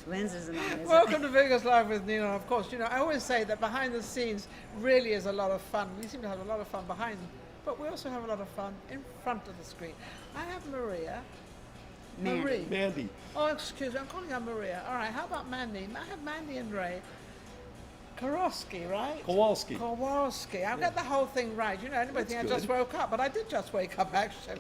Linz isn't on, is it? Welcome to Vegas Live with Ninon. Of course, I always say that behind the scenes really is a lot of fun. We seem to have a lot of fun behind, but we also have a lot of fun in front of the screen. I have Maria. Mandy. Marie. Mandy. Oh, excuse me, I'm calling her Maria. All right, how about Mandy? I have Mandy and Ray. Karofsky, right? Kowalski. Kowalski. I've got the whole thing right. Anybody think I just woke up, but I did just wake up, actually.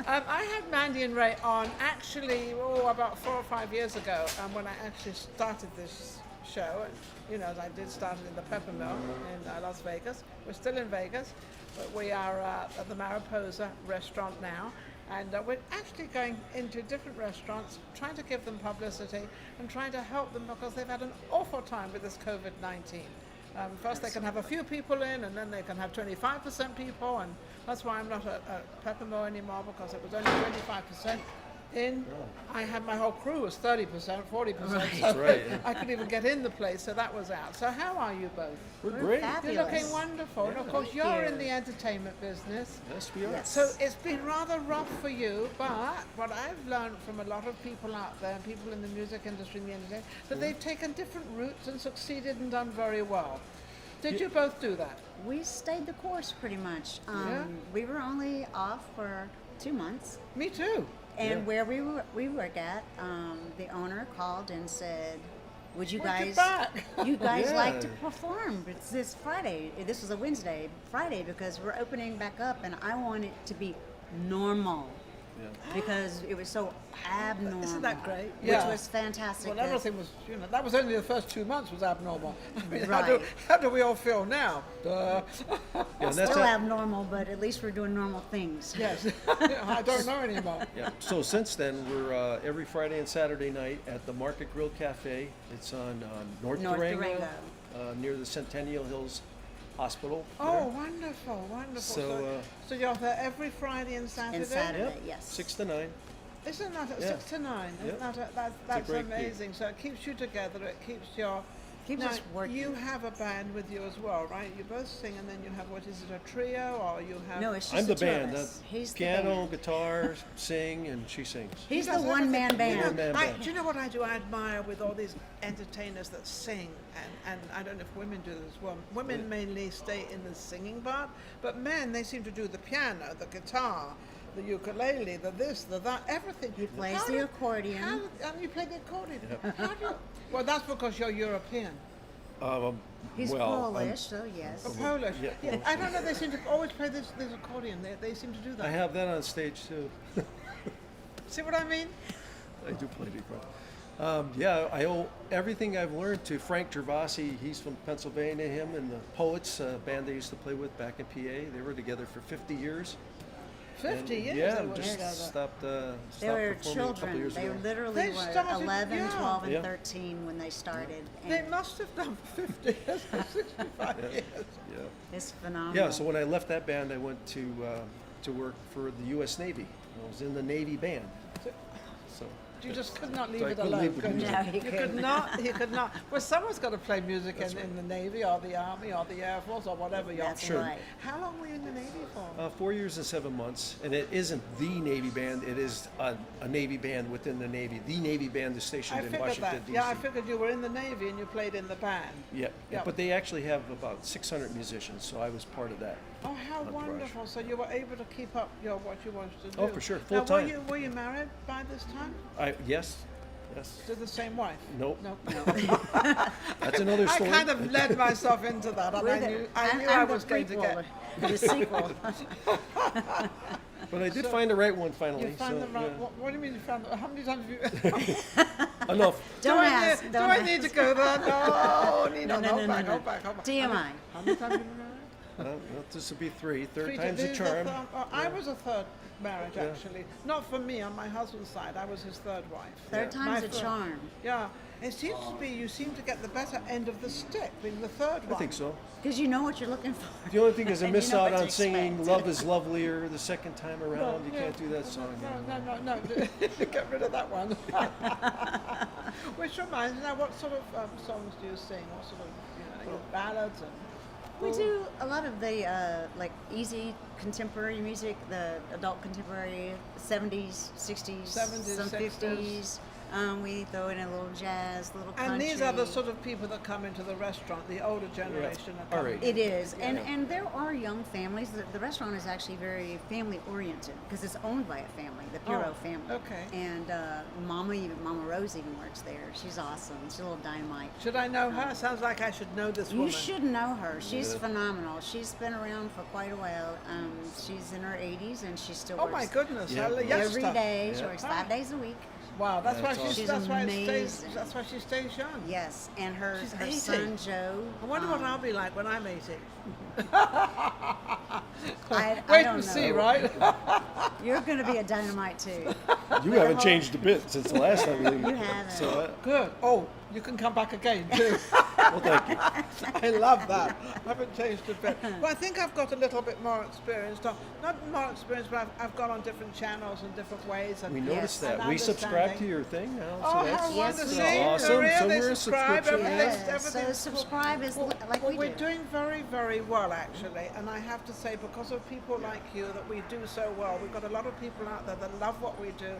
I had Mandy and Ray on, actually, about 4 or 5 years ago, when I actually started this show. And, I did start it in the Peppermill in Las Vegas. We're still in Vegas, but we are at the Mariposa restaurant now. And we're actually going into different restaurants, trying to give them publicity and trying to help them because they've had an awful time with this COVID-19. First they can have a few people in, and then they can have 25% people, and that's why I'm not at Peppermill anymore, because it was only 25% in. I had my whole crew was 30%, 40%. Right. So That's right, yeah. I couldn't even get in the place, so that was out. So how are you both? We're great. fabulous. You're looking wonderful. And of course, Thank you're you. in the entertainment business. Yes, we are. Yes. So it's been rather rough for you, but what I've learned from a lot of people out there, and people in the music industry and the entertainment, that they've taken different routes and succeeded and done very well. Did you both do that? We stayed the course pretty much. Yeah. We were only off for 2 months. Me too. And Yeah. where we work at, the owner called and said, "Would you Where'd you guys, back?" you guys Yeah. like to perform? It's this Friday. This was a Friday, because we're opening back up, and I want it to be normal Yeah. because it was so abnormal. Isn't that great? Which Yeah. was fantastic. Well, that- everything was, that was only the first 2 months was abnormal. I mean, Right. how do we all feel now? Yeah, and that's Still a- abnormal, but at least we're doing normal things. Yes. I don't know anymore. Yeah. So since then, we're every Friday and Saturday night at the Market Grill Cafe. It's on North Durango, near the Centennial Hills Hospital. Oh, there. wonderful, wonderful. So, So you're there every Friday and Saturday? And Saturday, Yep. yes. 6 to 9. Isn't that at Yeah. 6 to 9? Isn't Yep. that's great gig. amazing. So it keeps you together. It keeps your... Keeps now, us working. you have a band with you as well, right? You both sing, and then you have, what is it, a trio, or you have... No, it's just I'm the two of band. us. He's Piano, the band. guitar, sing, and she sings. He's the does one-man everything. band. One-man band. Do you know what I do? I admire with all these entertainers that sing, and I don't know if women do this as well. Women mainly stay in the singing part, but men, they seem to do the piano, the guitar, the ukulele, the this, the that, everything. He plays How the do- accordion. And you play the accordion. How do you, well, that's because you're European. He's well, Polish, so yes. Or Polish. Yeah. Yeah, I don't know, they seem to always play this accordion. They seem to do that. I have that on stage too. See what I mean? I do play guitar. Yeah, I owe everything I've learned to Frank Gervasi. He's from Pennsylvania. Him and the Poets, a band they used to play with back in PA. They were together for 50 years. 50 And, years Yeah, they were just together. stopped They performing were a couple children. years They ago. literally They were started- 11, yeah. 12, and Yeah. 13 when they started. They And must have done 50 years, 65 years. Yeah. it's phenomenal. Yeah, so when I left that band, I went to work for the U.S. Navy. I was in the Navy band. So You just could not leave So I it couldn't alone, leave the could you? music. No, you You could couldn't. not. You could not. Well, someone's got to play music That's in the Navy or the Army or the Air Force or whatever you're. That's Sure. right. How long were you in the Navy for? 4 years and 7 months, and it isn't the Navy band. It is a Navy band within the Navy. The Navy band is I stationed in figured Washington, that. D.C. Yeah, I figured you were in the Navy and you played in the band. Yeah, Yeah. but they actually have about 600 musicians, so I was part of that. Oh, how Entourage. wonderful! So you were able to keep up what you wanted to do. Oh, for sure. Now, Full time. were you married by this time Yes. to the same wife? Nope. No. That's another I story. kind of led myself into that, and We're I the- knew I'm I the was going to prequel, get. the sequel. But I did find the right one finally. You found so, the right. yeah. What do you mean you found? How many times have you? Enough. Don't ask. Do Don't I ask. need to go there? No, Nino, No, hold back, no. hold back, hold back. TMI. How many times have you been married? Well, this will be three. Third Three time's times. a charm. I was a third marriage, Yeah. actually. Not for me, on my husband's side. I was his third wife. Third Yeah. time's My a third- charm. Yeah. It seems to be you seem to get the better end of the stick being the third one. I think so. Because you know what you're looking for. The only thing is I And you missed know out what to on singing expect. "Love Is Lovelier" the second time No, around. You yeah. can't do that song. No. Get rid of that one. Which reminds me, now, what sort of songs do you sing? What sort of, your ballads and... We do a lot of the like easy contemporary music, the adult contemporary, 70s, 60s, 70s, some 60s. 50s. We throw in a little jazz, little country. And these are the sort of people that come into the restaurant, the older generation. That All come right. It is, and there are young families. The restaurant is actually very family oriented because it's owned by a family, the Puro family. okay. And Mama Rose even works there. She's awesome. She's a little dynamite. Should I know her? Sounds like I should know this woman. You should know her. She's phenomenal. She's been around for quite a while. She's in her 80s and she still Oh works my goodness! Yeah. a every youngster. day. She Yeah. works 5 days a week. Wow, that's why That's she's. awesome. That's why it stays. Amazing. That's why she stays young. Yes, and her She's her 80. son Joe. I wonder what I'll be like when I'm 80. I Wait don't and know. see, right? You're going to be a dynamite too. You haven't changed a bit since the last time You haven't. So, Good. Oh, you can come back again too. well, thank you. I love that. I haven't changed a bit. Well, I think I've got a little bit more experience. Not more experience, but I've gone on different channels and different ways. And We noticed and that. We subscribe to understanding. your thing now. Oh, so that's how wonderful. we See, do. awesome. Maria, So they we're a subscribe. subscription. Everything's, Yes, so everything's subscribe is like we we're do. doing very, very well, actually. And I have to say, because of people like you, that we do so well. We've got a lot of people out there that love what we do.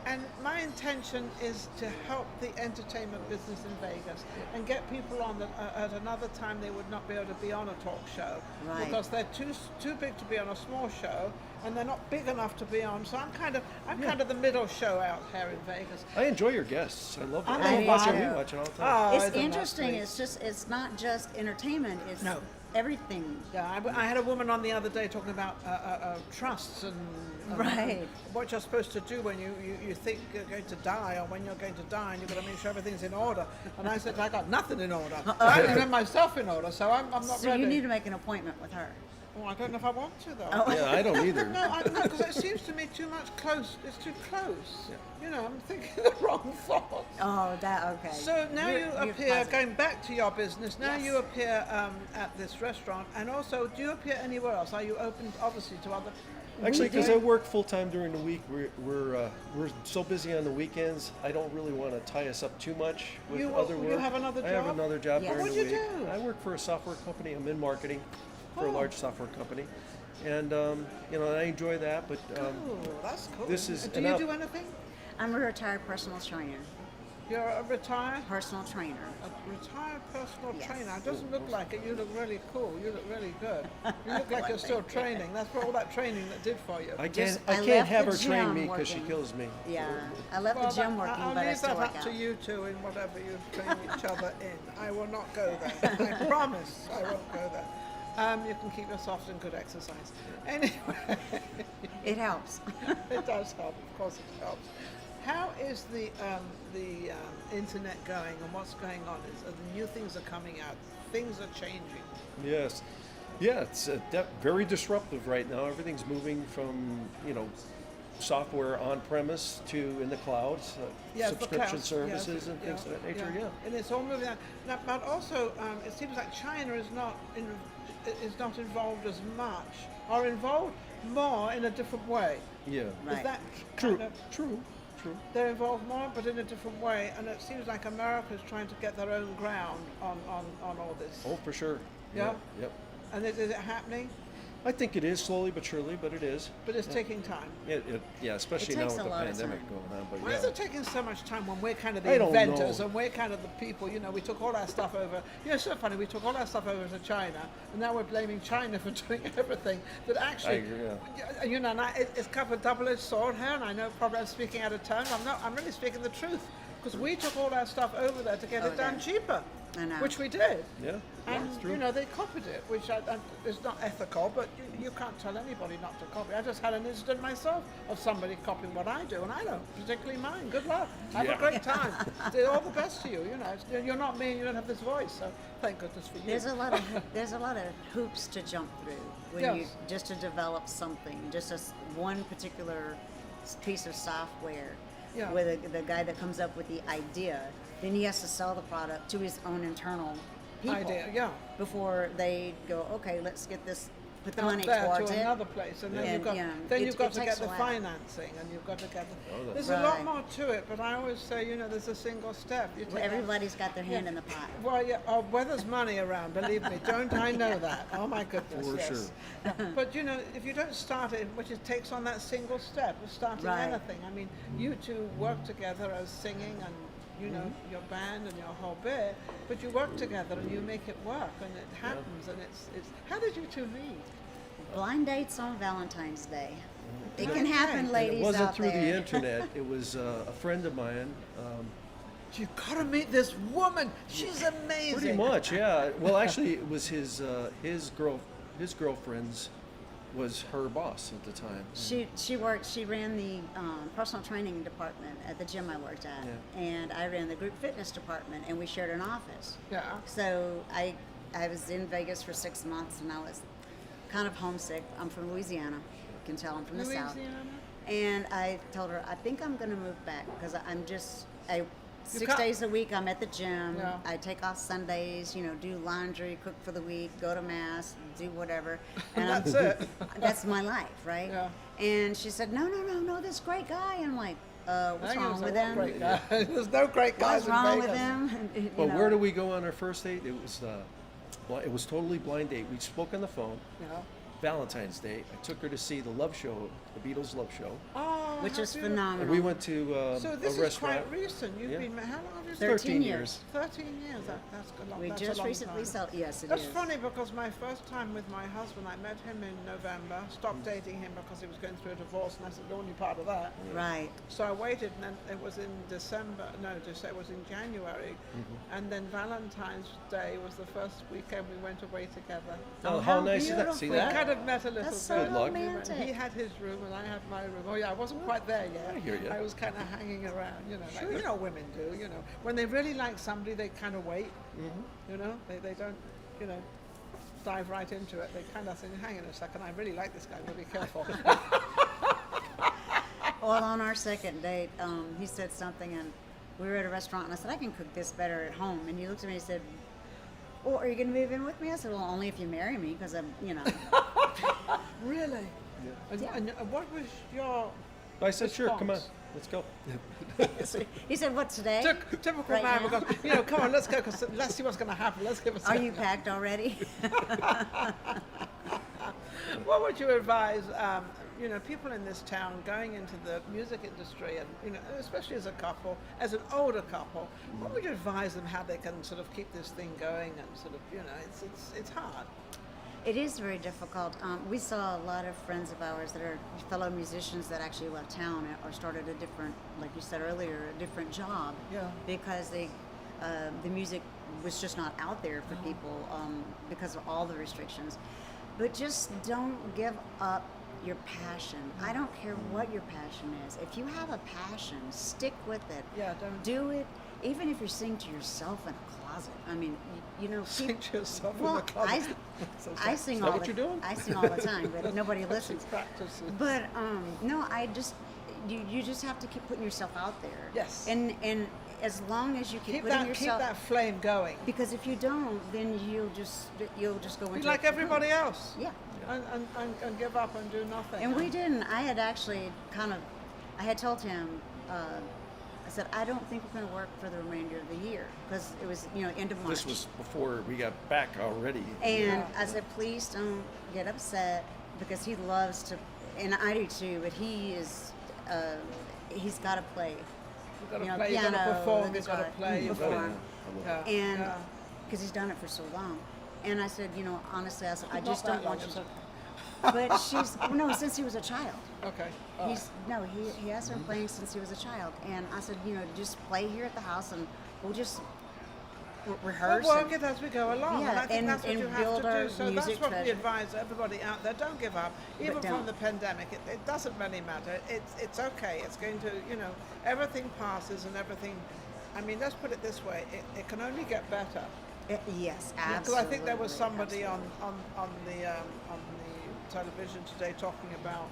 And my intention is to help the entertainment business in Vegas and get people on that at another time they would not be able to be on a talk show Right. because they're too big to be on a small show and they're not big enough to be on. So I'm kind of the middle show out here in Vegas. I enjoy your guests. I love them. I I do watch too. them. We watch it all the time. Oh, It's isn't that interesting. sweet? It's not just entertainment. It's No. everything. Yeah, I had a woman on the other day talking about trusts and Right. what you're supposed to do when you think you're going to die or when you're going to die and you've got to make sure everything's in order. And I said, I got nothing in order. I don't have myself in order, so I'm not So ready. you need to make an appointment with her. Oh, I don't know if I want to, though. Oh. Yeah, I don't either. No, because it seems to me too much close. It's too close. You know, I'm thinking the wrong thoughts. Oh, that okay. So now You're- you you're appear, positive. going back to your business, now Yes. you appear at this restaurant, and also, do you appear anywhere else? Are you open, obviously, to other... Actually, because do. I work full time during the week, we're so busy on the weekends. I don't really want to tie us up too much with You- other you work. have another I have job? another job Yes. during What'd the you week. do? I work for a software company. I'm in marketing for a Oh. large software company, and I enjoy that. But Oh, that's cool. this is- Do and you now- do anything? I'm a retired personal trainer. You're a retired Trainer. personal Yes. trainer. It doesn't look like it. You look really cool. You look really good. You look like you're still training. That's what all that training that did for you. I Just- can't I can't left have the her train gym me because she working. kills me. Yeah, I left the gym working, I'll but I leave still that work up out. to you two in whatever you train each other in. I will not go there. I promise I won't go there. You can keep yourself in good exercise. Anyway, It helps. it does help. Of course, it helps. How is the internet going, and what's going on? The new things are coming out. Things are changing. Yes. Yeah, it's very disruptive right now. Everything's moving from, software on premise to in the clouds, Yes, the subscription clouds, services yes, and things of that nature. Yeah. And it's all moving on. Now, but also, it seems like China is not involved as much, or involved more in a different way. Yeah. Right. Is that True. kind of- True. They're involved more, but in a different way, and it seems like America's trying to get their own ground on all this. Oh, for sure. Yeah? Yep. And is it happening? I think it is slowly but surely, but it is. But it's taking time. Especially It now takes with a the lot of pandemic time. going on. But Why yeah. is it taking so much time when we're kind of I the don't inventors know. and we're kind of the people? We took all our stuff over. It's so funny. We took all our stuff over to China, and now we're blaming China for doing everything. That actually, I agree, and it's kind of a double-edged sword here. And I know probably I'm speaking out of turn. I'm really speaking the truth because we took all our stuff over there to get it done cheaper, I know. which we did. Yeah. And it's true. they copied it, which is not ethical, but you can't tell anybody not to copy. I just had an incident myself of somebody copying what I do, and I don't particularly mind. Good luck. Have a great time. All the best to you. You're not me, and you don't have this voice, so thank goodness for you. There's a lot of hoops to jump through when you just to develop something, just one particular piece of software. Yeah. With the guy that comes up with the idea, then he has to sell the product to his own internal people Idea, yeah. before they go, okay, let's get this put the out money there towards to it. another place, and then And, you've got yeah, then it- you've got it to takes get the a while. financing, and you've got to get. Oh, There's that's- a lot Right. more to it, but I always say, there's a single step. You Well, take that- everybody's got their hand in the pot. Well, yeah. Oh, where there's money around, believe me, don't I know that? Oh my goodness, For yes. sure. But if you don't start it, which it takes on that single step of starting Right. anything. I mean, you two work together as singing and your band and your whole bit, but you work together and you make it work, and it happens, and it's. How did you two meet? Blind dates on Valentine's Day. It Blind can happen, date. And ladies it wasn't out through there. the internet. It was a friend of mine. You gotta meet this woman. She's amazing. Pretty much, yeah. Well, actually, it was his girlfriend's was her boss at the time. She ran the personal training department at the gym I worked at, and I ran the group fitness department, and we shared an office. Yeah. So I was in Vegas for 6 months, and I was kind of homesick. I'm from Louisiana. You can tell I'm from the South. And I told her, I think I'm going to move back because I'm just, 6 can't- days a week I'm at the gym. Yeah. I take off Sundays, do laundry, cook for the week, go to mass, do whatever. And That's it. That's my life, right? Yeah. And she said, no, this great guy. And I'm like, what's Hang on a wrong with second, him? what great guy? There's no great guys What's in wrong Vegas. with him? And, Well, where do we go on our first date? It was totally blind date. We spoke on the phone. Yeah. Valentine's Day. I took her to see the Love Show, the Beatles Love Show. Oh, Which how is beautiful. phenomenal. And we went to So a this is restaurant. quite recent. You've Yeah. been how long have you? 13 years. 13 years. That's a long. We that's a just long recently time. saw, yes, it is. That's funny because my first time with my husband, I met him in November. Stopped dating him because he was going through a divorce, and I said, "The only part of that." Right. So I waited, and then it was in December. No, it was in January, and then Valentine's Day was the first weekend we went away together. Oh, how how nice is that? See beautiful. We that? kind of met a little That's bit. so Good luck. romantic. He had his room and I had my room. Oh yeah, I wasn't quite there yet. I hear ya. I was kind of hanging around, like women do. When they really like somebody, they kind of wait. They don't, dive right into it. They kind of think, hang on a second, I really like this guy. We'll be careful. Well, on our second date, he said something, and we were at a restaurant, and I said, I can cook this better at home. And he looked at me and said, well, are you going to move in with me? I said, well, only if you marry me, because I'm, Really? Yeah. And what was your I said, sure, come on, response? let's go. He said, what, today? Typical Right man, now? because, come on, let's go, because let's see what's going to happen. Let's give us. Are you packed already? What would you advise, people in this town going into the music industry, and especially as a couple, as an older couple, what would you advise them how they can sort of keep this thing going and sort of, it's hard. It is very difficult. We saw a lot of friends of ours that are fellow musicians that actually left town or started a different, like you said earlier, a different job. Yeah. Because the music was just not out there for people because of all the restrictions. But just don't give up your passion. I don't care what your passion is. If you have a passion, stick with it. Yeah, don't Do it, even if you're singing to yourself in a closet. I mean, sing to yourself well, in the closet. I sing Is that all what the you're doing? I sing all the time, but nobody listens. Practice it. But no, you just have to keep putting yourself out there. Yes. And as long as you keep putting keep yourself, that flame going. because if you don't, then you'll just go Be into like a- everybody else. Yeah. And give up and do nothing. And we didn't. I had actually I had told him, I said, I don't think we're going to work for the remainder of the year because it was, end of March. This was before we got back already. And Yeah. I said, please don't get upset because he loves to, and I do too, but he's got to play. You've got to you know, play, you've got to piano, perform, the you've got to guitar, play. You've got perform. to, yeah. And yeah. because he's done it for so long. And I said, honestly, I said, I Not just that don't long, want you it's to. okay. But since he was a child. Okay. all right. He has been playing since he was a child. And I said, just play here at the house and we'll just rehearse. We'll work and- it as we go along, Yeah, and I think and- that's what and you have build to our do. So that's music what we treasure. advise everybody out there. Don't give up, even from don't. the pandemic. It doesn't really matter. It's okay. It's going to, everything passes and everything. I mean, let's put it this way: it can only get better. Yes, Because absolutely. I think there was somebody absolutely. on the television today talking about